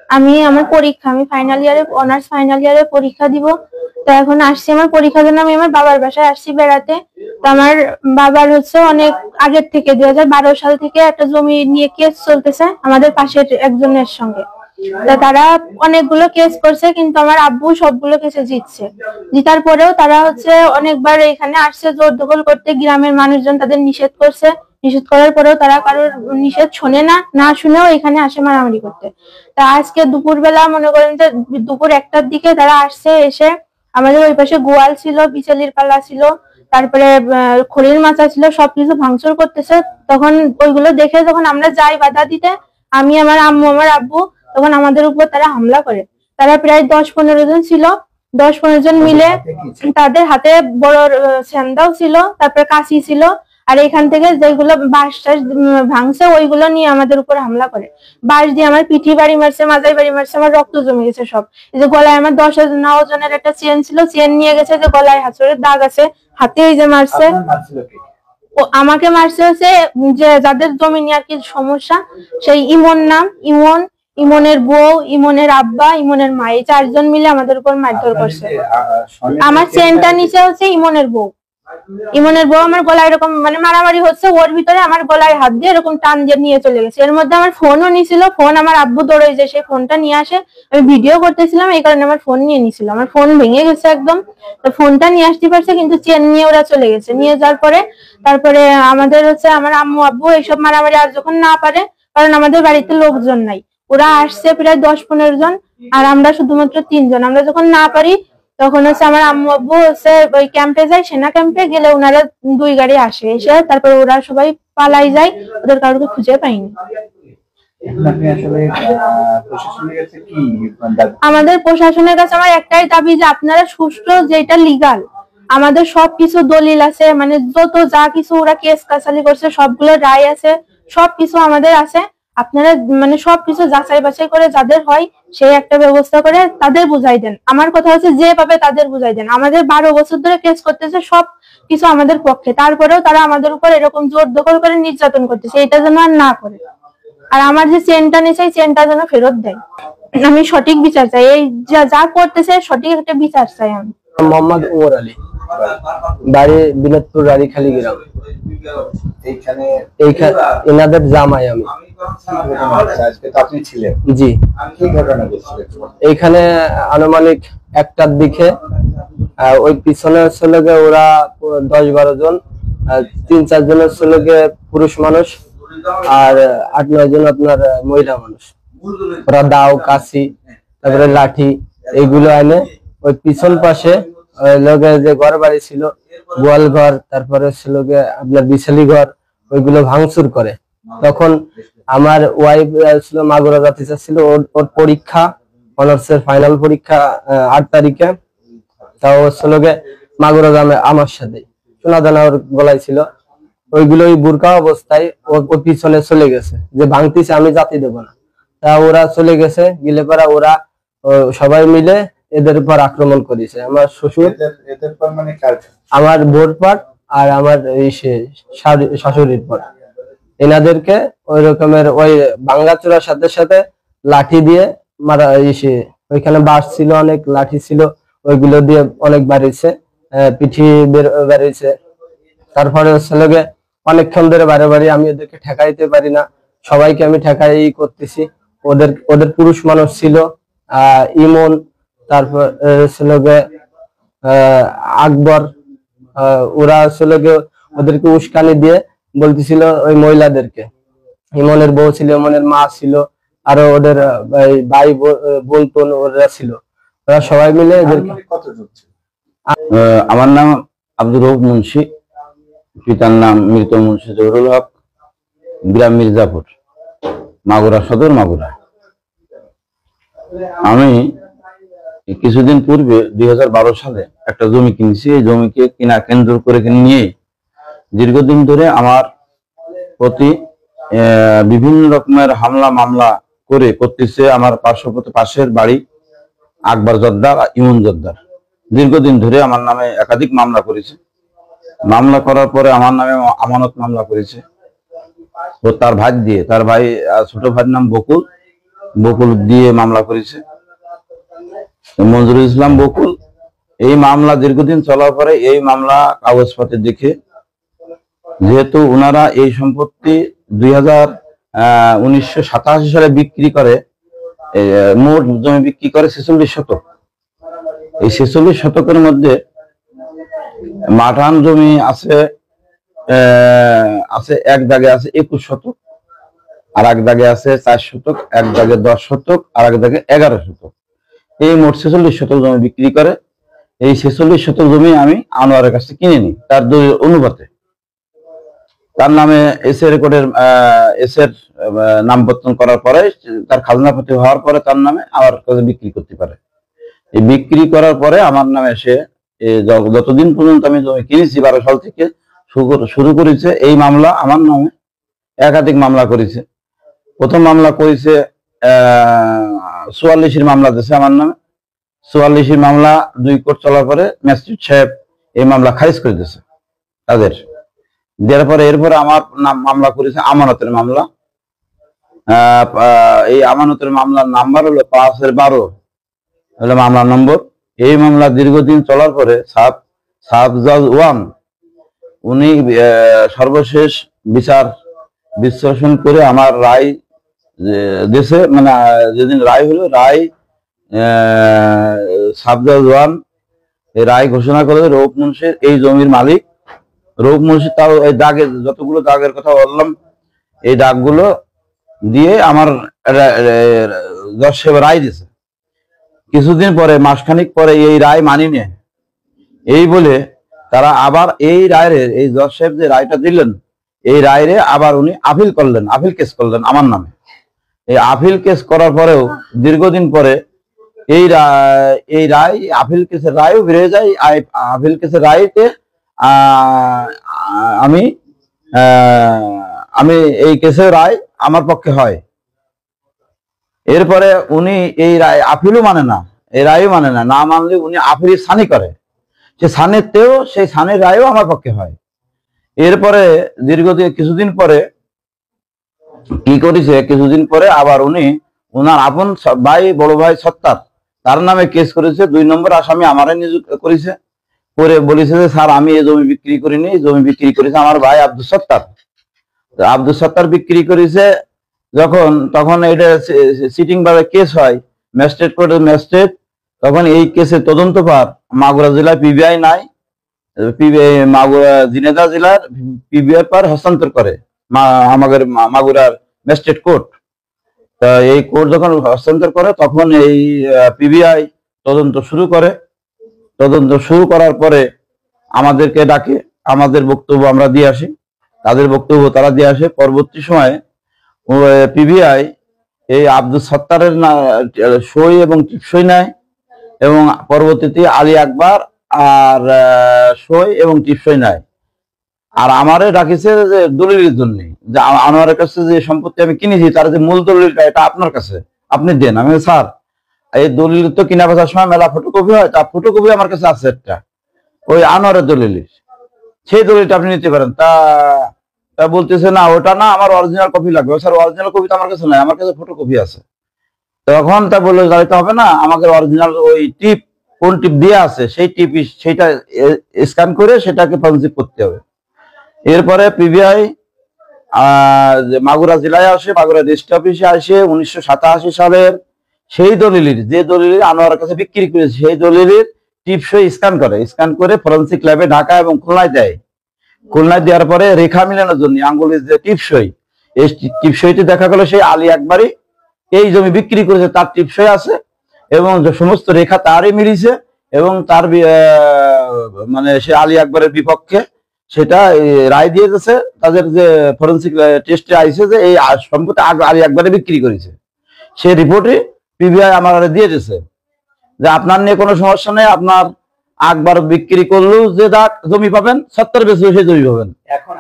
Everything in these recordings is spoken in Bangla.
আমি আমার পরীক্ষা, আমি ফাইনাল ইয়ারে অনার্স ফাইনাল ইয়ারে পরীক্ষা দিব। তো এখন আসছি আমার পরীক্ষার জন্য, আমি আমার বাবার বাসায় আসছি বেড়াতে। তো আমার বাবার হচ্ছে অনেক আগের থেকে 2012 সাল থেকে একটা জমি নিয়ে কেস চলতেছে আমাদের পাশের একজনের সঙ্গে। তা তারা অনেকগুলো কেস করছে, কিন্তু আমার আব্বু সবগুলো কেসে জিতছে। জিতার পরেও তারা হচ্ছে অনেকবার এখানে আসছে জোর দখল করতে, গ্রামের মানুষজন তাদের নিষেধ করছে। নিষেধ করার পরেও তারা কারোর নিষেধ শোনে না, না শুনেও এখানে আসে মারামারি করতে। তা আজকে দুপুরবেলা মনে করেন যে দুপুর 1টার দিকে তারা আসছে, এসে আমাদের ওই পাশে গোয়াল ছিল, বিচালির পালা ছিল, তারপরে খড়ির মাচা ছিল, সবকিছু ভাঙচুর করতেছে। তখন ওইগুলো দেখে যখন আমরা যাই বাধা দিতে, আমি, আমার আম্মু, আমার আব্বু, তখন আমাদের উপর তারা হামলা করে। তারা প্রায় 10-15 জন ছিল। 10-15 জন মিলে তাদের হাতে বড় সেন্দাও ছিল, তারপরে কাশি ছিল। আর এখান থেকে যেগুলো বাঁশ টাস ভাঙছে ওইগুলো নিয়ে আমাদের উপর হামলা করে। বাঁশ দিয়ে আমার পিঠি বাড়ি মারছে, মাজাই বাড়ি মারছে, আমার রক্ত জমে গেছে সব। এই যে গলায় আমার 10-9 জনের একটা চেন ছিল, চেন নিয়ে গেছে, যে গলায় হাতুড়ের দাগ আছে, হাতে এই যে মারছে। ও আমাকে মারছে হচ্ছে যে যাদের জমি নিয়ে আর কি সমস্যা, সেই ইমন নাম, ইমনের বউ, ইমনের আব্বা, ইমনের মা, এই 4 জন মিলে আমাদের উপর মারধর করছে। আমার চেনটা নিচে হচ্ছে ইমনের বউ আমার গলায় এরকম মানে মারামারি হচ্ছে, ওর ভিতরে আমার গলায় হাত দিয়ে এরকম টান দিয়ে নিয়ে চলে গেছে। এর মধ্যে আমার ফোনও নিছিল, ফোন আমার আব্বু দৌড়ে যে সেই ফোনটা নিয়ে আসে। আমি ভিডিও করতেছিলাম, এই কারণে আমার ফোন নিয়ে নিছিল। আমার ফোন ভেঙে গেছে একদম। তো ফোনটা নিয়ে আসতে পারছে, কিন্তু চেন নিয়ে ওরা চলে গেছে। নিয়ে যাওয়ার পরে তারপরে আমাদের হচ্ছে আমার আম্মু আব্বু এইসব মারামারি আর যখন না পারে, কারণ আমাদের বাড়িতে লোকজন নাই, ওরা আসছে প্রায় 10-15 জন, আর আমরা শুধুমাত্র 3 জন। আমরা যখন না পারি তখন হচ্ছে আমার আম্মু আব্বু হচ্ছে ওই ক্যাম্পে যায়, সেনা ক্যাম্পে গেলে ওনারা 2 গাড়ি আসে, এসে তারপর ওরা সবাই পালাই যায়, ওদের কাউকে খুঁজে পাইনি। আমাদের প্রশাসনের কাছে আমার একটাই দাবি যে আপনারা সুষ্ঠু, যেটা লিগাল, আমাদের সবকিছু দলিল আছে, মানে যত যা কিছু ওরা কেস কাছালি করছে সবগুলো রায় আছে, সবকিছু আমাদের আছে। আপনারা মানে সবকিছু যাচাই বাছাই করে যাদের হয় সেই একটা ব্যবস্থা করে তাদের বুঝাই দেন। আমার কথা হচ্ছে যে পাবে তাদের বুঝাই দেন। আমাদের 12 বছর ধরে কেস করতেছে, সব কিছু আমাদের পক্ষে, তারপরেও তারা আমাদের উপর এরকম জোর দখল করে নির্যাতন করতেছে, এটা যেন আর না করে। আর আমার যে চেনটা নিয়েছে এই চেনটা যেন ফেরত দেয়। আমি সঠিক বিচার চাই, এই যা করতেছে সঠিক একটা বিচার চাই আমি। মোহাম্মদ ওমর আলী, বাড়ি বিনোদপুর রানীখালী গ্রাম। এইখানে এনাদের জামাই আমি। জি, এইখানে আনুমানিক 1টার দিকে ওই পিছনে ছিল ওরা 10-12 জন, 3-4 জনের ছিল পুরুষ মানুষ, আর 8-9 জন আপনার মহিলা মানুষ। ওরা দাও, কাশি, তারপরে লাঠি এইগুলো এনে ওই পিছন পাশে লোকের যে ঘর বাড়ি ছিল, গোয়াল ঘর, তারপরে ছিল আপনার বিছালি ঘর, ওইগুলো ভাঙচুর করে। তখন আমার ওয়াইফ ছিল মাগুরা জাতি ছিল, ওর পরীক্ষা অনার্সের ফাইনাল পরীক্ষা 8 তারিখে। তাও ছিল মাগুরা গ্রামে আমার সাথে সোনা দানা ওর গলায় ছিল, ওইগুলো ওই বুরকা অবস্থায় ওর পিছনে চলে গেছে, যে ভাঙতিছে আমি জাতি দেবো না। তা ওরা চলে গেছে, গেলে পরা ওরা সবাই মিলে এদের উপর আক্রমণ করেছে। আমার শ্বশুর, আমার বোর পাট আর আমার শাশুড়ির পর, এনাদেরকে ওই রকমের ওই ভাঙ্গাচোরার সাথে সাথে লাঠি দিয়ে মারা। ওইখানে বাঁশ ছিল, অনেক লাঠি ছিল, ওইগুলো দিয়ে অনেক বাড়িছে, পিঠি বেড়েছে। তারপরে হচ্ছে অনেকক্ষণ ধরে বারে বারে আমি ওদেরকে ঠেকাইতে পারি না, সবাইকে আমি ঠেকাই করতেছি। ওদের পুরুষ মানুষ ছিল ইমন, তারপর ছিল আকবর, ওরা ছিল ওদেরকে উস্কানি দিয়ে বলতেছিল ওই মহিলাদেরকে। ইমনের বউ ছিল, ইমনের মা ছিল, আরো ওদের ভাই বোন টোন ওরা ছিল, ওরা সবাই মিলে এদেরকে। আমার নাম আব্দুর রউফ মুন্সি, পিতার নাম মৃত মুন্সি জহুরুল হক, গ্রাম মির্জাপুর, মাগুরা সদর, মাগুরা। আমি কিছুদিন পূর্বে 2012 সালে একটা জমি কিনেছি। এই জমিকে কিনা কেন্দ্র করে নিয়ে দীর্ঘদিন ধরে আমার প্রতি বিভিন্ন রকমের হামলা মামলা করতেছে আমার পাশের বাড়ি আকবর জর্দার, ইমন জর্দার। দীর্ঘদিন ধরে আমার নামে একাধিক মামলা করেছে। মামলা করার পরে আমার নামে আমানত মামলা করেছে ও তার ভাই দিয়ে। তার ভাই ছোট ভাইয়ের নাম বকুল, বকুল দিয়ে মামলা করেছে, মঞ্জুরুল ইসলাম বকুল। এই মামলা দীর্ঘদিন চলার পরে এই মামলা কাগজপত্র দেখে, যেহেতু ওনারা এই সম্পত্তি 1987 সালে বিক্রি করে, মোট জমি বিক্রি করে 46 শতক। এই 46 শতকের মধ্যে মাঠান জমি আছে এক দাগে আছে 21 শতক, আর এক দাগে আছে 4 শতক, এক দাগে 10 শতক, আর এক দাগে 11 শতক। এই মোট 46 শতক জমি বিক্রি করে। এই 46 শতক জমি আমি আনোয়ারের কাছে কিনে নিই তার অনুপাতে। তার নামে এসের রেকর্ডের এসের নামপত্তন করার পরে, তার খাজনাপত্তি হওয়ার পরে তার নামে আমার কাছে বিক্রি করতে পারে। এই বিক্রি করার পরে আমার নামে সে যতদিন পর্যন্ত আমি জমি কিনেছি 12 সাল থেকে শুরু করেছে এই মামলা আমার নামে। একাধিক মামলা করেছে। প্রথম মামলা করেছে 44 মামলা দিয়েছে আমার নামে। 44 মামলা 2 কোর্ট চলার পরে ম্যাজিস্ট্রেট সাহেব এই মামলা খারিজ করে দিয়েছে তাদের। দেওয়ার পরে এরপরে আমার মামলা করেছে আমানতের মামলা। এই আমানতের মামলার নাম্বার হলো 5/12 হলো মামলা নম্বর। এই মামলা দীর্ঘদিন চলার পরে সাব জজ 1 উনি সর্বশেষ বিচার বিশ্লেষণ করে আমার রায় দেশে, মানে যেদিন রায় হলো, রায় সাব জজ 1 এই রায় ঘোষণা করে রৌফ মুন্সির এই জমির মালিক। রৌফ মুন্সি তাও এই দাগের যতগুলো দাগের কথা বললাম এই দাগগুলো দিয়ে আমার জজ সাহেব রায় দিয়েছে। কিছুদিন পরে, মাসখানিক পরে এই রায় মানি নেয় এই বলে তারা আবার এই রায়ের, এই জজ সাহেব যে রায়টা দিলেন এই রায়রে আবার উনি আপিল করলেন, আপিল কেস করলেন আমার নামে। এই আপিল কেস করার পরেও দীর্ঘদিন পরে এই রায় আপিল কেসের রায়ও বেরিয়ে যায়। আপিল কেসের রায়তে আমি এই কেসের রায় আমার পক্ষে হয়। এরপরে উনি এই রায় আপিলও মানে না, এই রায়ও মানে না, না মানলে উনি আপিল সানি করে। সে সানেতেও সেই সানের রায়ও আমার পক্ষে হয়। এরপরে দীর্ঘদিন কিছুদিন পরে কি করেছে, কিছুদিন পরে আবার উনি ওনার আপন ভাই, বড় ভাই সত্তার, তার নামে কেস করেছে। 2 নম্বর আসামি আমারে নিযুক্ত করেছে। করে বলেছে যে স্যার আমি এই জমি বিক্রি করিনি, জমি বিক্রি করেছে আমার ভাই আব্দুল সত্তার। আব্দুল সত্তার বিক্রি করেছে যখন, তখন এটা সিটিং ভাবে কেস হয় ম্যাজিস্ট্রেট কোর্টের ম্যাজিস্ট্রেট। তখন এই কেসের তদন্তভার মাগুরা জেলায় পিবিআই নাই, মাগুরা ঝিনাইদহ জেলার পিবিআই পার হস্তান্তর করে আমাদের মাগুরার ম্যাজিস্ট্রেট কোর্ট। তা এই কোর্ট যখন হস্তান্তর করে তখন এই পিবিআই তদন্ত শুরু করে। তদন্ত শুরু করার পরে আমাদেরকে ডাকে, আমাদের বক্তব্য আমরা দিয়ে আসি, তাদের বক্তব্য তারা দিয়ে আসে। পরবর্তী সময়ে পিবিআই এই আব্দুল সত্তারের সই এবং টিপসই নেয়, এবং পরবর্তীতে আলী আকবর আর সই এবং টিপসই নেয়। আর আমারে ডাকিছে যে দলিলের জন্য, যে আনোয়ারের কাছে যে সম্পত্তি আমি কিনেছি তার যে মূল দলিলটা এটা আপনার কাছে, আপনি দেন। আমি স্যার এই দলিল তো কিনা বেচার সময় মেলা ফটোকপি হয়, তার ফটোকপি আমার কাছে আছে একটা, ওই আনোয়ারের দলিল, সেই দলিলটা আপনি নিতে পারেন। তা বলতেছে না ওটা না, আমার অরিজিনাল কপি লাগবে। স্যার অরিজিনাল কপি তো আমার কাছে নাই, আমার কাছে ফটোকপি আছে। তখন তা বললো যাইতে হবে না, আমাকে অরিজিনাল ওই টিপ, কোন টিপ দিয়ে আছে সেই টিপ, সেইটা স্ক্যান করে সেটাকে ফরেনসিক করতে হবে। এরপরে পিবিআই মাগুরা জেলায় আসে, মাগুরা রেজিস্ট্রি অফিসে আসে 1987 সালের সেই দলিলের, যে দলিলের আনোয়ারের কাছে বিক্রি করেছে সেই দলিলের টিপসই স্ক্যান করে, স্ক্যান করে ফরেনসিক ল্যাবে ঢাকা এবং খুলনায় দেয়। খুলনায় দেওয়ার পরে রেখা মিলানোর জন্য আঙ্গুলের যে টিপসই, এই টিপসইটি দেখা গেল সেই আলী আকবরই এই জমি বিক্রি করেছে, তার টিপসই আছে এবং সমস্ত রেখা তারই মিলিছে, এবং তার মানে সে আলী আকবরের বিপক্ষে সেটা রায় দিয়ে গেছে। তাদের যে ফরেনসিক টেস্টে আইছে যে এই সম্পত্তি আলী আকবরে বিক্রি করেছে, সেই রিপোর্টে পিবিআই আমার দিয়ে দিয়েছে যে আপনার নিয়ে কোনো সমস্যা নেই, আপনার আকবর বিক্রি করলেও যে জমি পাবেন, 70 বেশি সেই জমি পাবেন। এখন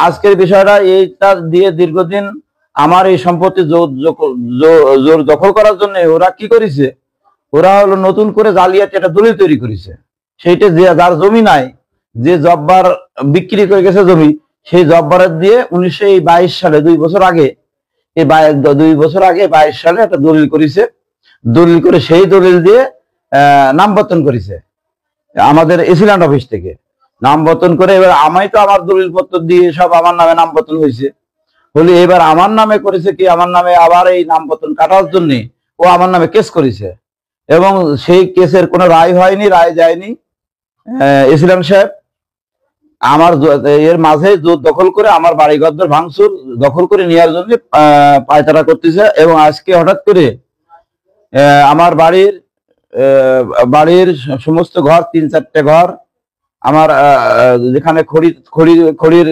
আজকের বিষয়টা এইটা দিয়ে দীর্ঘদিন আমার এই সম্পত্তি জোর দখল করার জন্য ওরা কি করেছে, ওরা হলো নতুন করে জালিয়াতি একটা দলিল তৈরি করেছে। সেইটা যে যার জমি নাই, যে জব্বার বিক্রি করে গেছে জমি, সেই জব্বারের দিয়ে 1922 সালে 2 বছর আগে এই 2 বছর আগে 22 সালে একটা দলিল করেছে, দলিল করে সেই দলিল দিয়ে নাম বর্তন করেছে আমাদের এসিল্যান্ড অফিস থেকে নাম বর্তন করে। এবার আমি তো আমার দলিল পত্র দিয়ে সব আমার নামে নাম বর্তন হয়েছে, বলি এবার আমার নামে করেছে কি, আমার নামে আবার এই নাম বর্তন কাটার জন্য ও আমার নামে কেস করেছে এবং সেই কেসের কোনো রায় হয়নি, রায় যায়নি। এসিল্যান্ড সাহেব আমার এর মাঝে জোর দখল করে আমার বাড়ি ঘর ভাঙচুর দখল করে নেওয়ার জন্য পায়তারা করতেছে এবং আজকে হঠাৎ করে আমার বাড়ির সমস্ত ঘর 3-4টে ঘর আমার যেখানে খড়ির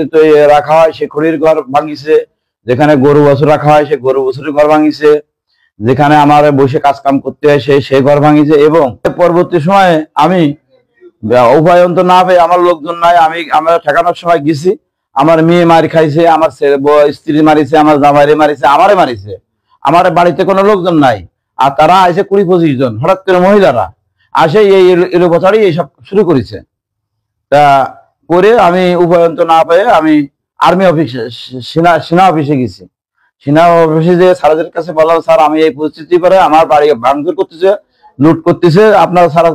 রাখা হয় সে খড়ির ঘর ভাঙিছে, যেখানে গরু বছর রাখা হয় সে গরু বছরের ঘর ভাঙিছে, যেখানে আমার বসে কাজ কাম করতে হয় সে ঘর ভাঙিছে। এবং পরবর্তী সময়ে আমি উপায়ন্ত না পেয়ে, আমার লোকজন নাই, আমরা ঠেকানোর সময় গেছি, আমার মেয়ে মারি খাইছে, আমার স্ত্রী মারিছে, আমার জামাইরে মারিছে, আমারে মারিছে, আমার বাড়িতে কোনো লোকজন নাই। আর তারা আসে 20-25 জন, হঠাৎ করে মহিলারা আসে এই এলো বছরই এইসব শুরু করেছে। তা করে আমি উপায়ন্ত না পেয়ে আমি আর্মি অফিসে সেনা অফিসে গেছি। সেনা অফিসে যে স্যারদের কাছে বললাম, স্যার আমি এই পরিস্থিতি পরে আমার বাড়ি ভাঙচুর করতেছে, লুট করতেছে, আপনারা স্যার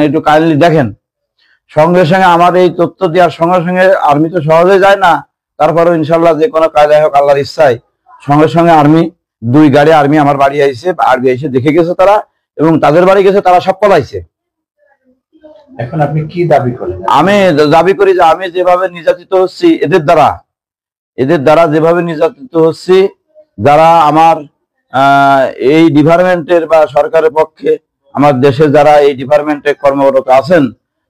একটু কাইন্ডলি দেখেন। সঙ্গে সঙ্গে আমার এই তথ্য দেওয়ার সঙ্গে সঙ্গে আর্মি তো সহজে যায় না, তারপরেও ইনশাল্লাহ যে কোনো কায়দায় হোক আল্লাহর ইচ্ছায় সঙ্গে সঙ্গে আর্মি 2 গাড়ি আর্মি আমার বাড়ি আইছে, আর্মি এসে দেখে গেছে তারা, এবং তাদের বাড়ি গেছে তারা সব পলাইছে। এখন আপনি কি দাবি করেন? আমি দাবি করি যে আমি যেভাবে নির্যাতিত হচ্ছি এদের দ্বারা যেভাবে নির্যাতিত হচ্ছি, যারা আমার এই ডিপার্টমেন্টের বা সরকারের পক্ষে আমার দেশে যারা এই ডিপার্টমেন্টে কর্মরত আছেন,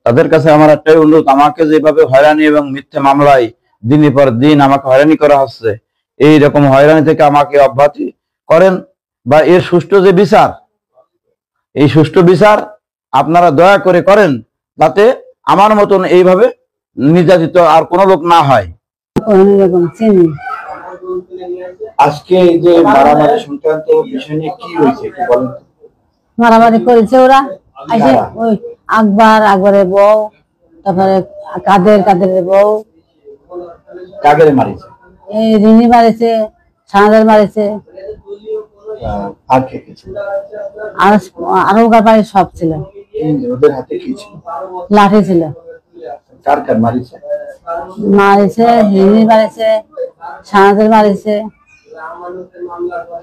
তাদের কাছে আমার একটাই অনুরোধ, আমাকে যেভাবে হয়রানি এবং মিথ্যে মামলায় দিনের পর দিন আমাকে হয়রানি করা হচ্ছে, এই রকম হয়রানি থেকে আমাকে অব্যাহতি করেন বা এর সুষ্ঠু যে বিচার, এই সুষ্ঠু বিচার আপনারা দয়া করে করেন, যাতে আমার মতন এইভাবে নির্যাতিত আর কোনো লোক না হয়। আজকে এই যে মারামারি সংক্রান্ত বিষয় নিয়ে কি হয়েছে একটু বলেন। মারামারি করেছে ওরা, ওই আকবরের বউ, তারপরে কাদের বউ। কাদের মারিছে? এই রিনি মারিছে, সানাদের মারিছে, আর কে কে ছিল? আরো বাড়ির সব ছিল। ওদের হাতে কি ছিল? লাঠি ছিল। কার মারিছে? মারিছে রিনি মারিছে, সানাদের মারিছে।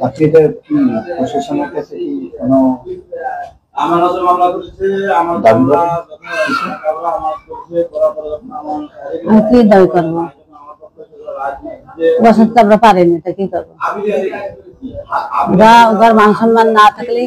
আপনি এটা কি প্রশাসনের কাছে কি কোনো আমি কি দাবি করবো? বসত আমরা পারিনি, তা কি করবো? ওরা মান সম্মান না থাকলে